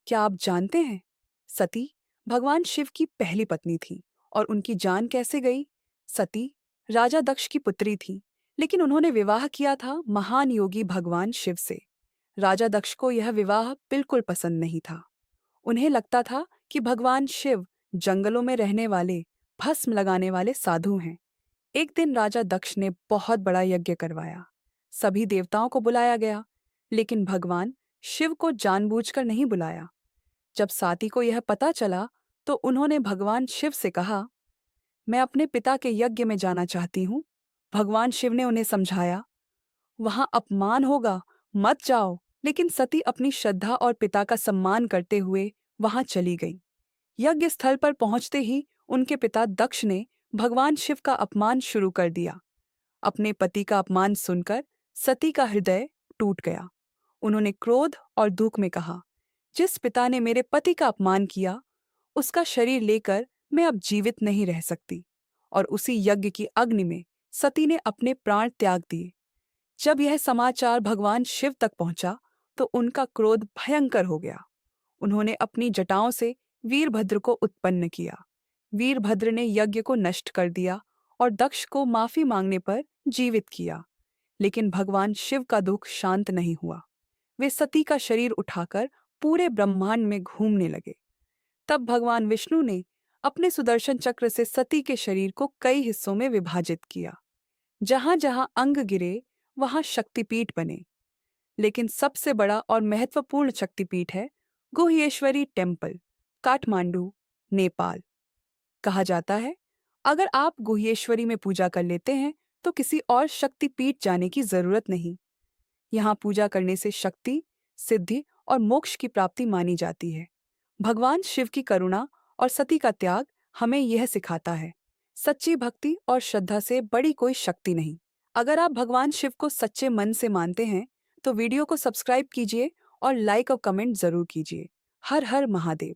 क्या आप जानते हैं, सती भगवान शिव की पहली पत्नी थी और उनकी जान कैसे गई? सती राजा दक्ष की पुत्री थी, लेकिन उन्होंने विवाह किया था महान योगी भगवान शिव से। राजा दक्ष को यह विवाह बिल्कुल पसंद नहीं था। उन्हें लगता था कि भगवान शिव जंगलों में रहने वाले, भस्म लगाने वाले साधु हैं। एक दिन राजा दक्ष ने बहुत बड़ा यज्ञ करवाया। सभी देवताओं को बुलाया गया, लेकिन भगवान शिव को जानबूझकर नहीं बुलाया। जब साती को यह पता चला, तो उन्होंने भगवान शिव से कहा, मैं अपने पिता के यज्ञ में जाना चाहती हूँ। भगवान शिव ने उन्हें समझाया, वहां अपमान होगा, मत जाओ। लेकिन सती अपनी श्रद्धा और पिता का सम्मान करते हुए वहां चली गई। यज्ञ स्थल पर पहुंचते ही उनके पिता दक्ष ने भगवान शिव का अपमान शुरू कर दिया। अपने पति का अपमान सुनकर सती का हृदय टूट गया। उन्होंने क्रोध और दुख में कहा, जिस पिता ने मेरे पति का अपमान किया, उसका शरीर लेकर मैं अब जीवित नहीं रह सकती। और उसी यज्ञ की अग्नि में सती ने अपने प्राण त्याग दिए। जब यह समाचार भगवान शिव तक पहुंचा, तो उनका क्रोध भयंकर हो गया। उन्होंने अपनी जटाओं से वीरभद्र को उत्पन्न किया। वीरभद्र ने यज्ञ को नष्ट कर दिया और दक्ष को माफी मांगने पर जीवित किया। लेकिन भगवान शिव का दुख शांत नहीं हुआ। वे सती का शरीर उठाकर पूरे ब्रह्मांड में घूमने लगे। तब भगवान विष्णु ने अपने सुदर्शन चक्र से सती के शरीर को कई हिस्सों में विभाजित किया। जहां जहां अंग गिरे, वहां शक्तिपीठ बने। लेकिन सबसे बड़ा और महत्वपूर्ण शक्तिपीठ है गुह्येश्वरी टेम्पल, काठमांडू, नेपाल। कहा जाता है, अगर आप गुह्येश्वरी में पूजा कर लेते हैं, तो किसी और शक्तिपीठ जाने की जरूरत नहीं। यहाँ पूजा करने से शक्ति, सिद्धि और मोक्ष की प्राप्ति मानी जाती है। भगवान शिव की करुणा और सती का त्याग हमें यह सिखाता है, सच्ची भक्ति और श्रद्धा से बड़ी कोई शक्ति नहीं। अगर आप भगवान शिव को सच्चे मन से मानते हैं, तो वीडियो को सब्सक्राइब कीजिए और लाइक और कमेंट जरूर कीजिए। हर हर महादेव।